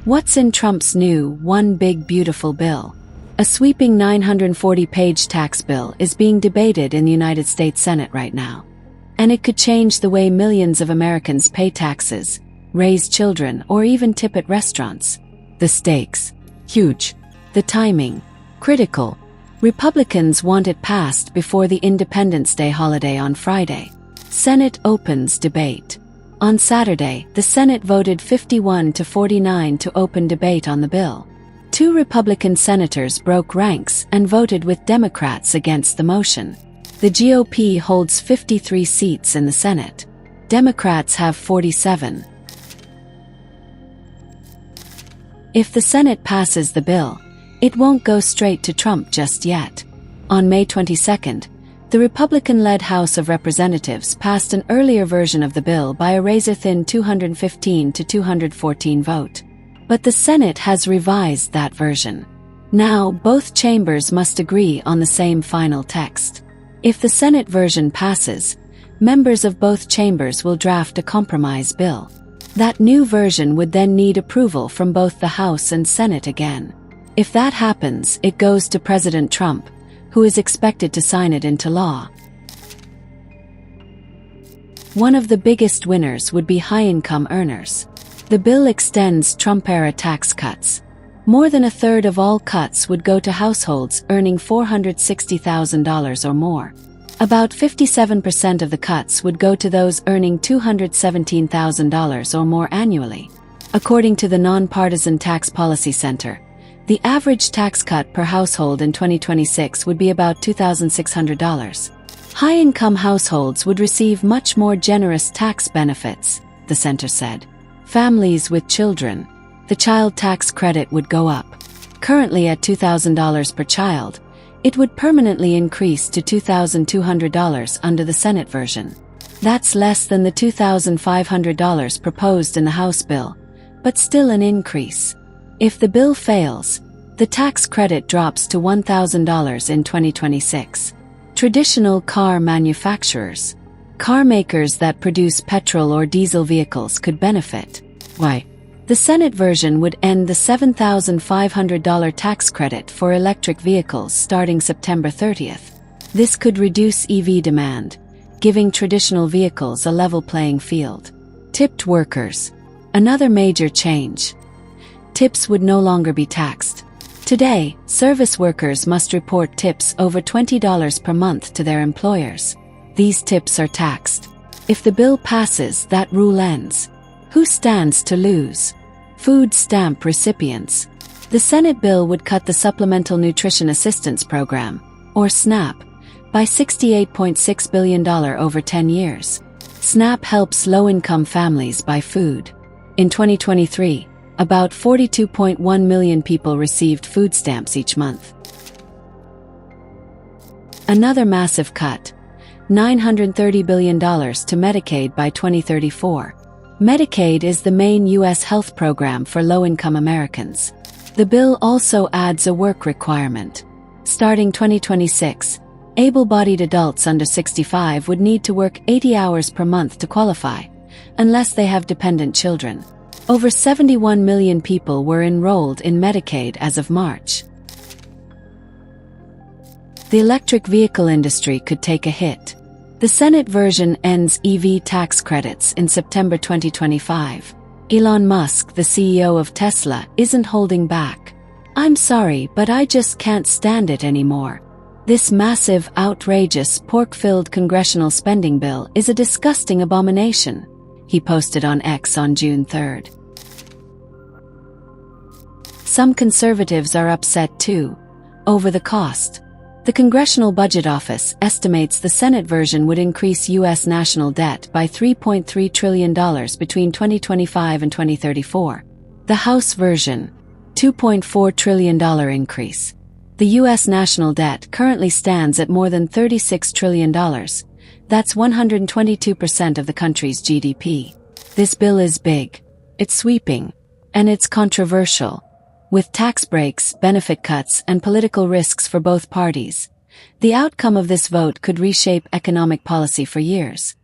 What's in Trump's new One Big Beautiful Bill? A sweeping 940-page tax bill is being debated in the United States Senate right now. And it could change the way millions of Americans pay taxes, raise children, or even tip at restaurants. The stakes: huge. The timing: critical. Republicans want it passed before the Independence Day holiday on Friday. Senate opens debate. On Saturday, the Senate voted 51-49 to open debate on the bill. 2 Republican senators broke ranks and voted with Democrats against the motion. The GOP holds 53 seats in the Senate. Democrats have 47. If the Senate passes the bill, it won't go straight to Trump just yet. On May 22, the Republican-led House of Representatives passed an earlier version of the bill by a razor-thin 215-214 vote. But the Senate has revised that version. Now, both chambers must agree on the same final text. If the Senate version passes, members of both chambers will draft a compromise bill. That new version would then need approval from both the House and Senate again. If that happens, it goes to President Trump, who is expected to sign it into law. One of the biggest winners would be high-income earners. The bill extends Trump-era tax cuts. More than a third of all cuts would go to households earning $460,000 or more. About 57% of the cuts would go to those earning $217,000 or more annually. According to the Nonpartisan Tax Policy Center, the average tax cut per household in 2026 would be about $2,600. High-income households would receive much more generous tax benefits, the center said. Families with children, the child tax credit would go up. Currently at $2,000 per child, it would permanently increase to $2,200 under the Senate version. That's less than the $2,500 proposed in the House bill, but still an increase. If the bill fails, the tax credit drops to $1,000 in 2026. Traditional car manufacturers, car makers that produce petrol or diesel vehicles, could benefit. Why? The Senate version would end the $7,500 tax credit for electric vehicles starting September 30th. This could reduce EV demand, giving traditional vehicles a level playing field. Tipped workers. Another major change. Tips would no longer be taxed. Today, service workers must report tips over $20 per month to their employers. These tips are taxed. If the bill passes, that rule ends. Who stands to lose? Food stamp recipients. The Senate bill would cut the Supplemental Nutrition Assistance Program, or SNAP, by $68.6 billion over 10 years. SNAP helps low-income families buy food. In 2023, about 42.1 million people received food stamps each month. Another massive cut: $930 billion to Medicaid by 2034. Medicaid is the main U.S. health program for low-income Americans. The bill also adds a work requirement. Starting 2026, able-bodied adults under 65 would need to work 80 hours per month to qualify, unless they have dependent children. Over 71 million people were enrolled in Medicaid as of March. The electric vehicle industry could take a hit. The Senate version ends EV tax credits in September 2025. Elon Musk, the CEO of Tesla, isn't holding back. "I'm sorry, but I just can't stand it anymore. This massive, outrageous, pork-filled congressional spending bill is a disgusting abomination," he posted on X on June 3rd. Some conservatives are upset too, over the cost. The Congressional Budget Office estimates the Senate version would increase U.S. national debt by $3.3 trillion between 2025 and 2034. The House version, $2.4 trillion increase. The U.S. national debt currently stands at more than $36 trillion. That's 122% of the country's GDP. This bill is big. It's sweeping. And it's controversial. With tax breaks, benefit cuts, and political risks for both parties, the outcome of this vote could reshape economic policy for years.